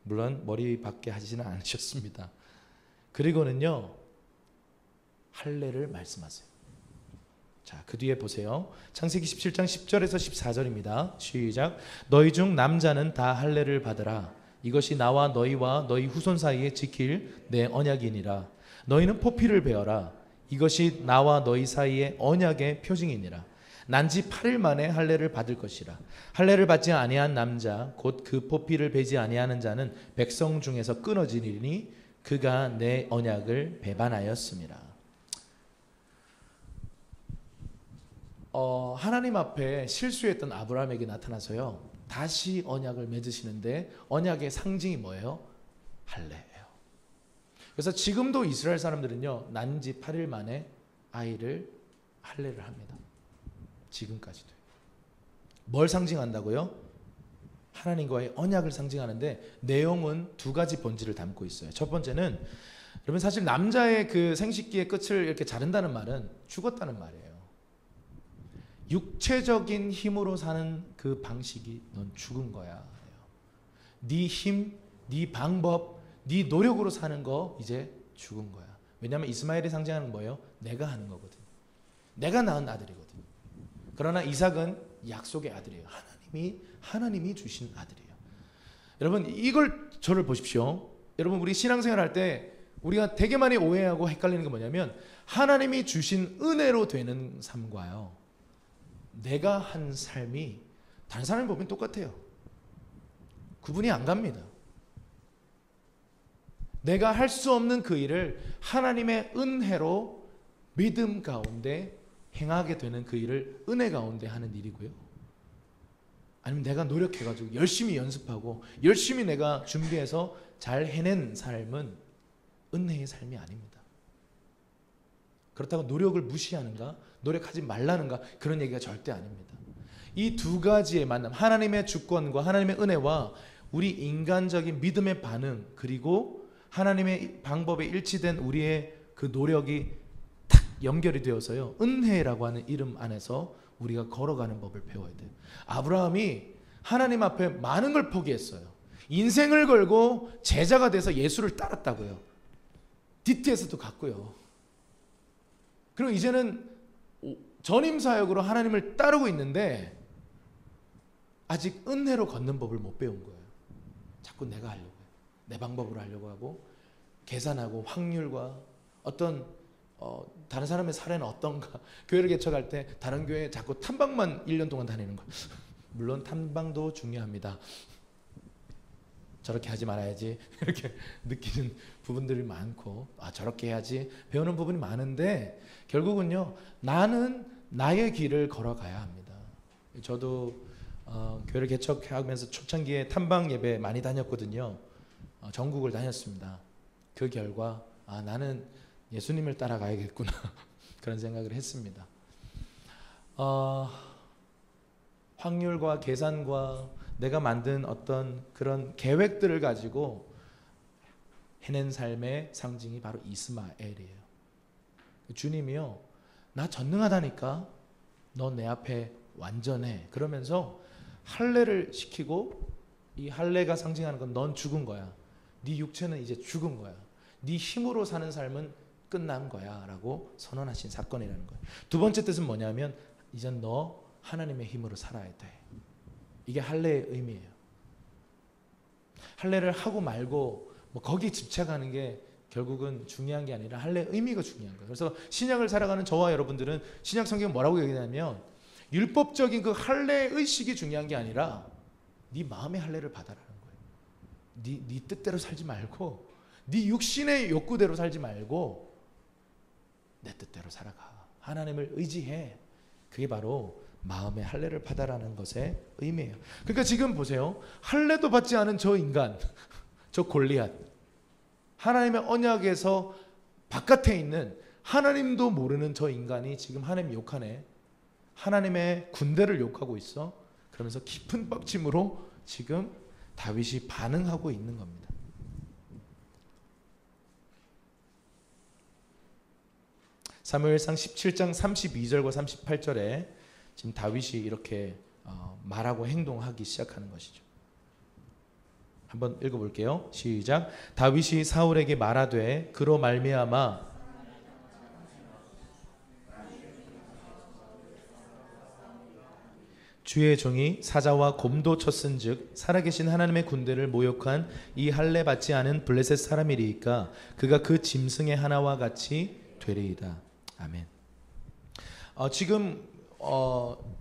물론 머리 박게 하지는 않으셨습니다. 그리고는요 할례를 말씀하세요. 자, 그 뒤에 보세요. 창세기 17장 10절에서 14절입니다. 시작. 너희 중 남자는 다 할례를 받으라. 이것이 나와 너희와 너희 후손 사이에 지킬 내 언약이니라. 너희는 포피를 베어라. 이것이 나와 너희 사이에 언약의 표징이니라. 난지 8일 만에 할례를 받을 것이라. 할례를 받지 아니한 남자 곧 그 포피를 베지 아니하는 자는 백성 중에서 끊어지리니 그가 내 언약을 배반하였음이라. 하나님 앞에 실수했던 아브라함에게 나타나서요 다시 언약을 맺으시는데 언약의 상징이 뭐예요? 할례예요. 그래서 지금도 이스라엘 사람들은요 난지 8일 만에 아이를 할례를 합니다. 지금까지도. 뭘 상징한다고요? 하나님과의 언약을 상징하는데 내용은 두 가지 본질을 담고 있어요. 첫 번째는 여러분 사실 남자의 그 생식기의 끝을 이렇게 자른다는 말은 죽었다는 말이에요. 육체적인 힘으로 사는 그 방식이 넌 죽은 거야. 네 힘, 네 방법, 네 노력으로 사는 거 이제 죽은 거야. 왜냐하면 이스마엘이 상징하는 건 뭐예요? 내가 하는 거거든. 내가 낳은 아들이거든. 그러나 이삭은 약속의 아들이에요. 하나님이 주신 아들이에요. 여러분 이걸 저를 보십시오. 여러분 우리 신앙생활 할 때 우리가 되게 많이 오해하고 헷갈리는 게 뭐냐면 하나님이 주신 은혜로 되는 삶과요 내가 한 삶이 다른 사람이 보면 똑같아요. 구분이 안 갑니다. 내가 할 수 없는 그 일을 하나님의 은혜로 믿음 가운데 행하게 되는 그 일을 은혜 가운데 하는 일이고요. 아니면 내가 노력해가지고 열심히 연습하고 열심히 내가 준비해서 잘 해낸 삶은 은혜의 삶이 아닙니다. 그렇다고 노력을 무시하는가? 노력하지 말라는가? 그런 얘기가 절대 아닙니다. 이 두 가지의 만남, 하나님의 주권과 하나님의 은혜와 우리 인간적인 믿음의 반응 그리고 하나님의 방법에 일치된 우리의 그 노력이 탁 연결이 되어서요 은혜라고 하는 이름 안에서 우리가 걸어가는 법을 배워야 돼요. 아브라함이 하나님 앞에 많은 걸 포기했어요. 인생을 걸고 제자가 돼서 예수를 따랐다고요. 뒤태에서도 갔고요. 그리고 이제는 전임 사역으로 하나님을 따르고 있는데 아직 은혜로 걷는 법을 못 배운 거예요. 자꾸 내가 하려고 해요. 내 방법으로 하려고 하고 계산하고 확률과 어떤 다른 사람의 사례는 어떤가 교회를 개척할 때 다른 교회에 자꾸 탐방만 1년 동안 다니는 거예요. 물론 탐방도 중요합니다. 저렇게 하지 말아야지 이렇게 느끼는 부분들이 많고 저렇게 해야지 배우는 부분이 많은데 결국은요 나는 나의 길을 걸어가야 합니다. 저도 교회를 개척하면서 초창기에 탐방 예배 많이 다녔거든요. 전국을 다녔습니다. 그 결과 나는 예수님을 따라가야겠구나 그런 생각을 했습니다. 확률과 계산과 내가 만든 어떤 그런 계획들을 가지고 해낸 삶의 상징이 바로 이스마엘이에요. 주님이요 나 전능하다니까 너 내 앞에 완전해 그러면서 할례를 시키고 이 할례가 상징하는 건 넌 죽은 거야. 네 육체는 이제 죽은 거야. 네 힘으로 사는 삶은 끝난 거야 라고 선언하신 사건이라는 거예요. 두 번째 뜻은 뭐냐면 이젠 너 하나님의 힘으로 살아야 돼. 이게 할례의 의미예요. 할례를 하고 말고 뭐 거기에 집착하는 게 결국은 중요한 게 아니라 할례의 의미가 중요한 거예요. 그래서 신약을 살아가는 저와 여러분들은 신약 성경은 뭐라고 얘기하냐면 율법적인 그 할례 의식이 중요한 게 아니라 네 마음의 할례를 받아라는 거예요. 네 뜻대로 살지 말고 네 육신의 욕구대로 살지 말고 내 뜻대로 살아가. 하나님을 의지해. 그게 바로 마음의 할례를 받아라는 것의 의미예요. 그러니까 지금 보세요. 할례도 받지 않은 저 인간, 저 골리앗, 하나님의 언약에서 바깥에 있는 하나님도 모르는 저 인간이 지금 하나님 욕하네. 하나님의 군대를 욕하고 있어. 그러면서 깊은 빡침으로 지금 다윗이 반응하고 있는 겁니다. 사무엘상 17장 32절과 38절에 지금 다윗이 이렇게 말하고 행동하기 시작하는 것이죠. 한번 읽어볼게요. 시작. 다윗이 사울에게 말하되 그로 말미암아 주의 종이 사자와 곰도 쳤은즉 살아계신 하나님의 군대를 모욕한 이 할례 받지 않은 블레셋 사람이리이까 그가 그 짐승의 하나와 같이 되리이다. 아멘. 지금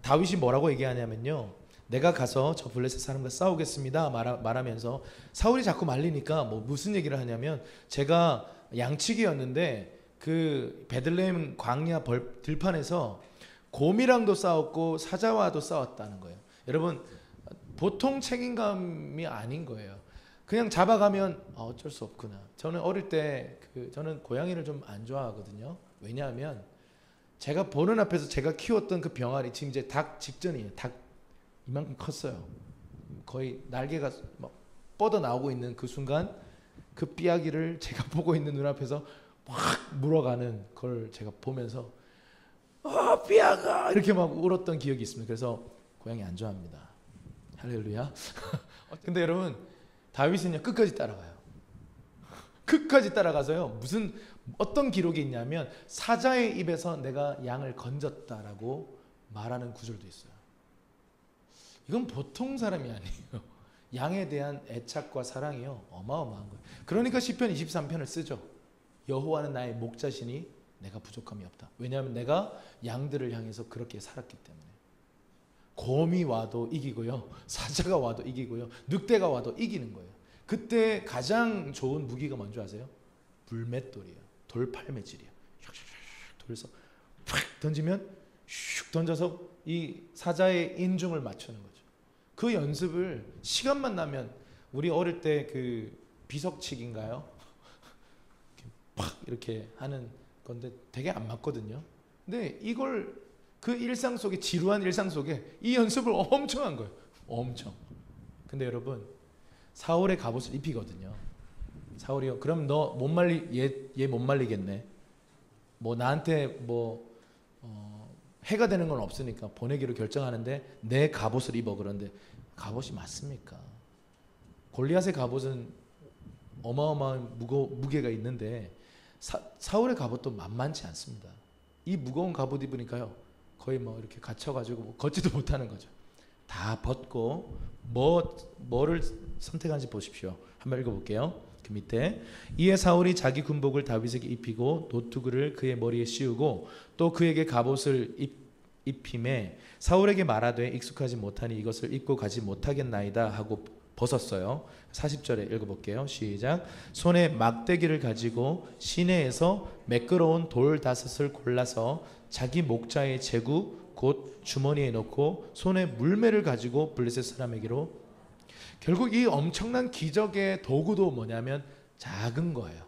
다윗이 뭐라고 얘기하냐면요, 내가 가서 저 블레셋 사람과 싸우겠습니다 말하면서 사울이 자꾸 말리니까 뭐 무슨 얘기를 하냐면 제가 양치기였는데 그 베들레헴 광야 들판에서 곰이랑도 싸웠고 사자와도 싸웠다는 거예요. 여러분 보통 책임감이 아닌 거예요. 그냥 잡아가면 어쩔 수 없구나. 저는 어릴 때 저는 고양이를 좀 안 좋아하거든요. 왜냐하면 제가 보는 앞에서 제가 키웠던 그 병아리, 지금 이제 닭 직전이에요. 닭 이만큼 컸어요. 거의 날개가 막 뻗어 나오고 있는 그 순간 그 삐약이를 제가 보고 있는 눈앞에서 막 물어가는 걸 제가 보면서 삐약아 이렇게 막 울었던 기억이 있습니다. 그래서 고양이 안 좋아합니다. 할렐루야. 근데 여러분 다윗은요 끝까지 따라가요. 끝까지 따라가서요 어떤 기록이 있냐면 사자의 입에서 내가 양을 건졌다라고 말하는 구절도 있어요. 이건 보통 사람이 아니에요. 양에 대한 애착과 사랑이요 어마어마한 거예요. 그러니까 시편 23편을 쓰죠. 여호와는 나의 목자시니 내가 부족함이 없다. 왜냐하면 내가 양들을 향해서 그렇게 살았기 때문에. 곰이 와도 이기고요, 사자가 와도 이기고요, 늑대가 와도 이기는 거예요. 그때 가장 좋은 무기가 뭔지 아세요? 불맷돌이에요. 돌팔매질이에요. 돌에서 팍 던지면 슉 던져서 이 사자의 인중을 맞추는 거죠. 그 연습을 시간만 나면, 우리 어릴 때 그 비석치기인가요? 팍 이렇게 하는 건데 되게 안 맞거든요. 근데 이걸 그 일상 속에, 지루한 일상 속에 이 연습을 엄청 한 거예요. 엄청. 근데 여러분 사울의 갑옷을 입히거든요. 사울이요, 그럼 너 못 얘 못 말리겠네. 뭐 나한테 뭐 해가 되는 건 없으니까 보내기로 결정하는데 내 갑옷을 입어. 그런데 갑옷이 맞습니까? 골리앗의 갑옷은 어마어마한 무게가 있는데 사울의 갑옷도 만만치 않습니다. 이 무거운 갑옷 입으니까요 거의 뭐 이렇게 갇혀가지고 뭐 걷지도 못하는 거죠. 다 벗고 뭐를 선택한지 보십시오. 한번 읽어볼게요. 그 밑에 이에 사울이 자기 군복을 다윗에게 입히고 노투구를 그의 머리에 씌우고 또 그에게 갑옷을 입힘에 사울에게 말하되 익숙하지 못하니 이것을 입고 가지 못하겠나이다 하고 벗었어요. 40절에 읽어볼게요. 시작. 손에 막대기를 가지고 시내에서 매끄러운 돌 5을 골라서 자기 목자의 제구 곧 주머니에 넣고 손에 물매를 가지고 블레셋 사람에게로. 결국 이 엄청난 기적의 도구도 뭐냐면 작은 거예요.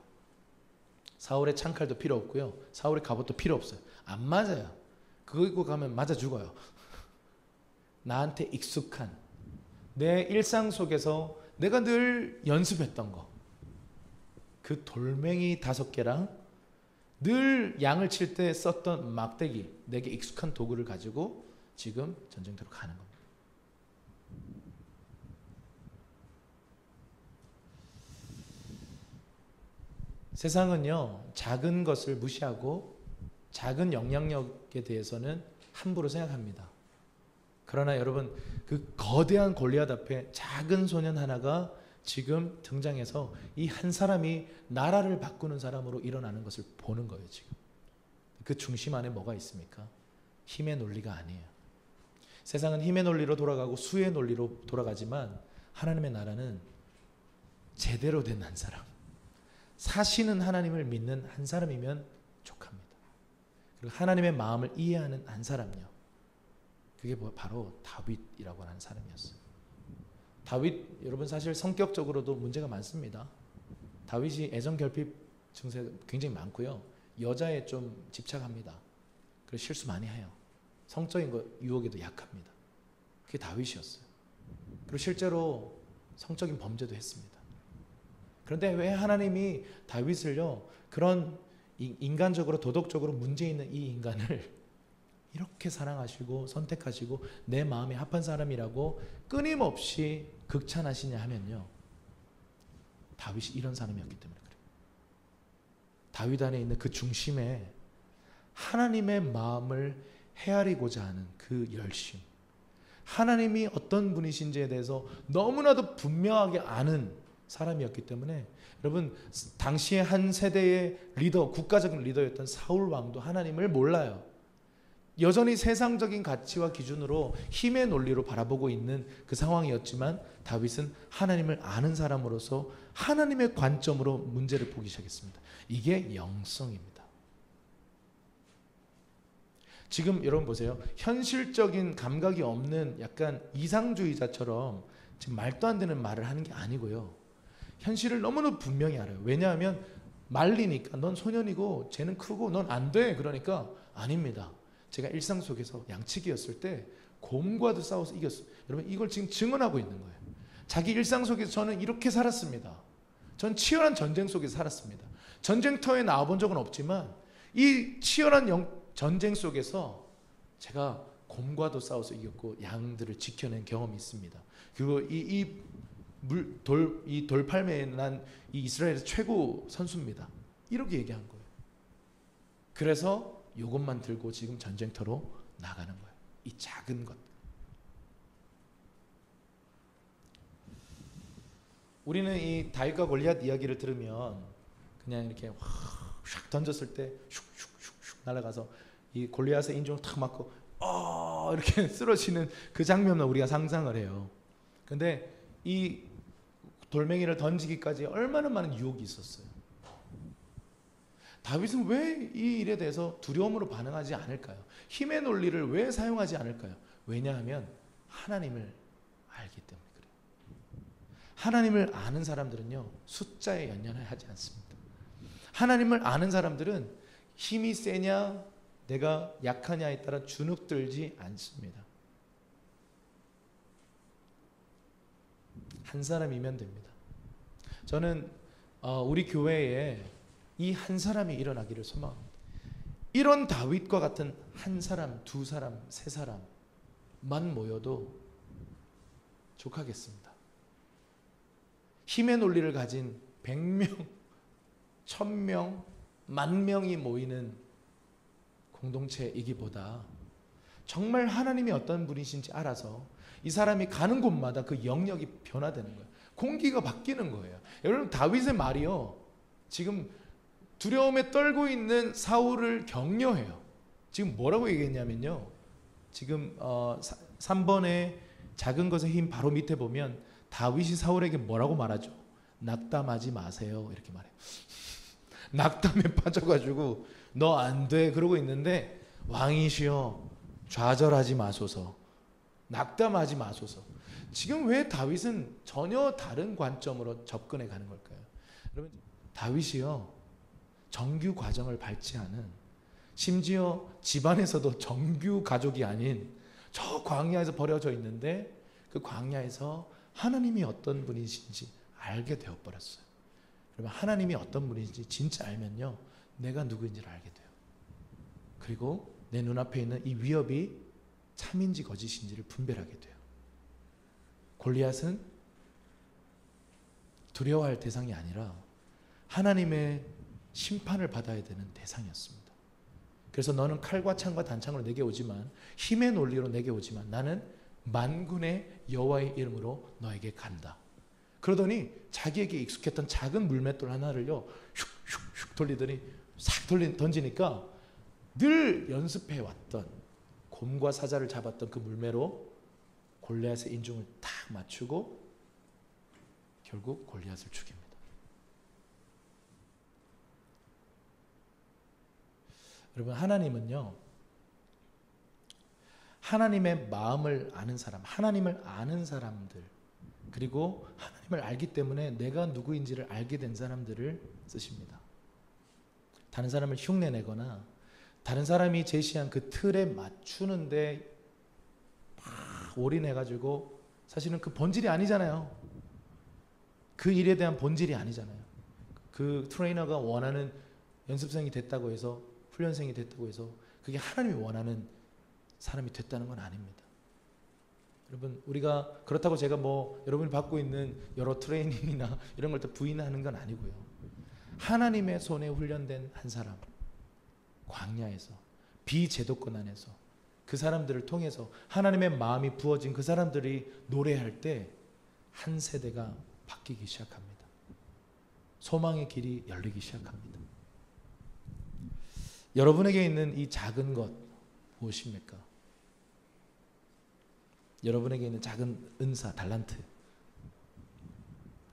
사울의 창칼도 필요 없고요, 사울의 갑옷도 필요 없어요. 안 맞아요. 그거 입고 가면 맞아 죽어요. 나한테 익숙한 내 일상 속에서 내가 늘 연습했던 거, 그 돌멩이 5개랑 늘 양을 칠 때 썼던 막대기, 내게 익숙한 도구를 가지고 지금 전쟁터로 가는 겁니다. 세상은요 작은 것을 무시하고 작은 영향력에 대해서는 함부로 생각합니다. 그러나 여러분 그 거대한 골리앗 앞에 작은 소년 하나가 지금 등장해서 이 한 사람이 나라를 바꾸는 사람으로 일어나는 것을 보는 거예요. 지금 그 중심 안에 뭐가 있습니까? 힘의 논리가 아니에요. 세상은 힘의 논리로 돌아가고 수의 논리로 돌아가지만 하나님의 나라는 제대로 된 한 사람, 사시는 하나님을 믿는 한 사람이면 족합니다. 그리고 하나님의 마음을 이해하는 한 사람요, 그게 바로 다윗이라고 하는 사람이었어요. 다윗, 여러분 사실 성격적으로도 문제가 많습니다. 다윗이 애정결핍 증세가 굉장히 많고요. 여자에 좀 집착합니다. 그래서 실수 많이 해요. 성적인 유혹에도 약합니다. 그게 다윗이었어요. 그리고 실제로 성적인 범죄도 했습니다. 그런데 왜 하나님이 다윗을요, 그런 인간적으로 도덕적으로 문제 있는 이 인간을 이렇게 사랑하시고 선택하시고 내 마음에 합한 사람이라고 끊임없이 극찬하시냐 하면요, 다윗이 이런 사람이었기 때문에 그래요. 다윗 안에 있는 그 중심에 하나님의 마음을 헤아리고자 하는 그 열심, 하나님이 어떤 분이신지에 대해서 너무나도 분명하게 아는 사람이었기 때문에, 여러분 당시의 한 세대의 리더, 국가적인 리더였던 사울 왕도 하나님을 몰라요. 여전히 세상적인 가치와 기준으로 힘의 논리로 바라보고 있는 그 상황이었지만, 다윗은 하나님을 아는 사람으로서 하나님의 관점으로 문제를 보기 시작했습니다. 이게 영성입니다. 지금 여러분 보세요. 현실적인 감각이 없는 약간 이상주의자처럼 지금 말도 안 되는 말을 하는 게 아니고요, 현실을 너무나 분명히 알아요. 왜냐하면 말리니까 넌 소년이고 쟤는 크고 넌 안 돼, 그러니까 아닙니다. 제가 일상 속에서 양치기였을 때 곰과도 싸워서 이겼어요. 여러분 이걸 지금 증언하고 있는 거예요. 자기 일상 속에서 저는 이렇게 살았습니다. 전 치열한 전쟁 속에서 살았습니다. 전쟁터에 나와본 적은 없지만 이 치열한 전쟁 속에서 제가 곰과도 싸워서 이겼고 양들을 지켜낸 경험이 있습니다. 그리고 이 돌팔매에 난 이 이스라엘의 최고 선수입니다. 이렇게 얘기한 거예요. 그래서 이것만 들고 지금 전쟁터로 나가는 거예요. 이 작은 것. 우리는 이 다윗과 골리앗 이야기를 들으면 그냥 이렇게 확 던졌을 때 슉슉슉슉 날아가서 이 골리앗의 인중을 탁 맞고 이렇게 쓰러지는 그 장면을 우리가 상상을 해요. 근데 이 돌멩이를 던지기까지 얼마나 많은 유혹이 있었어요. 다윗은 왜 이 일에 대해서 두려움으로 반응하지 않을까요? 힘의 논리를 왜 사용하지 않을까요? 왜냐하면 하나님을 알기 때문에 그래요. 하나님을 아는 사람들은요, 숫자에 연연하지 않습니다. 하나님을 아는 사람들은 힘이 세냐 내가 약하냐에 따라 주눅들지 않습니다. 한 사람이면 됩니다. 저는 우리 교회에 이 한 사람이 일어나기를 소망합니다. 이런 다윗과 같은 한 사람, 두 사람, 세 사람만 모여도 족하겠습니다. 힘의 논리를 가진 100명, 1000명, 10,000명이 모이는 공동체이기보다 정말 하나님이 어떤 분이신지 알아서 이 사람이 가는 곳마다 그 영역이 변화되는 거예요. 공기가 바뀌는 거예요. 여러분 다윗의 말이요, 지금 두려움에 떨고 있는 사울을 격려해요. 지금 뭐라고 얘기했냐면요, 지금 3번에 작은 것의 힘 바로 밑에 보면 다윗이 사울에게 뭐라고 말하죠? 낙담하지 마세요, 이렇게 말해요. 낙담에 빠져가지고 너 안 돼 그러고 있는데, 왕이시여 좌절하지 마소서, 낙담하지 마소서. 지금 왜 다윗은 전혀 다른 관점으로 접근해 가는 걸까요? 여러분 다윗이요, 정규 과정을 밟지 않은, 심지어 집안에서도 정규 가족이 아닌 저 광야에서 버려져 있는데, 그 광야에서 하나님이 어떤 분이신지 알게 되어버렸어요. 여러분 하나님이 어떤 분인지 진짜 알면요, 내가 누구인지를 알게 돼요. 그리고 내 눈앞에 있는 이 위협이 참인지 거짓인지를 분별하게 돼요. 골리앗은 두려워할 대상이 아니라 하나님의 심판을 받아야 되는 대상이었습니다. 그래서 너는 칼과 창과 단창으로 내게 오지만, 힘의 논리로 내게 오지만 나는 만군의 여호와의 이름으로 너에게 간다. 그러더니 자기에게 익숙했던 작은 물맷돌 하나를요 슉슉슉 돌리더니 싹 던지니까 늘 연습해 왔던 곰과 사자를 잡았던 그 물매로 골리앗의 인중을 탁 맞추고 결국 골리앗을 죽입니다. 여러분, 하나님은요, 하나님의 마음을 아는 사람, 하나님을 아는 사람들, 그리고 하나님을 알기 때문에 내가 누구인지를 알게 된 사람들을 쓰십니다. 다른 사람을 흉내내거나 다른 사람이 제시한 그 틀에 맞추는데 막 올인해가지고 사실은 그 본질이 아니잖아요. 그 일에 대한 본질이 아니잖아요. 그 트레이너가 원하는 연습생이 됐다고 해서, 훈련생이 됐다고 해서 그게 하나님이 원하는 사람이 됐다는 건 아닙니다. 여러분, 우리가 그렇다고 제가 뭐 여러분이 받고 있는 여러 트레이닝이나 이런 걸 다 부인하는 건 아니고요. 하나님의 손에 훈련된 한 사람, 광야에서, 비제도권 안에서 그 사람들을 통해서 하나님의 마음이 부어진 그 사람들이 노래할 때 한 세대가 바뀌기 시작합니다. 소망의 길이 열리기 시작합니다. 여러분에게 있는 이 작은 것 무엇입니까? 여러분에게 있는 작은 은사, 달란트,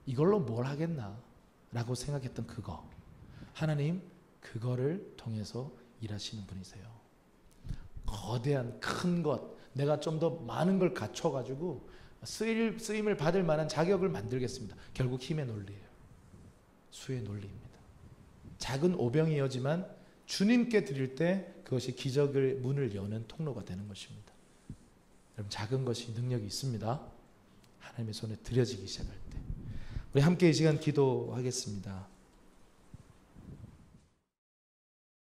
이걸로 뭘 하겠나 라고 생각했던 그거, 하나님 그거를 통해서 일하시는 분이세요. 거대한 큰 것, 내가 좀 더 많은 걸 갖춰가지고 쓰임을 받을 만한 자격을 만들겠습니다. 결국 힘의 논리예요. 수의 논리입니다. 작은 오병이어지만 주님께 드릴 때 그것이 기적의 문을 여는 통로가 되는 것입니다. 여러분, 작은 것이 능력이 있습니다. 하나님의 손에 드려지기 시작할 때. 우리 함께 이 시간 기도하겠습니다.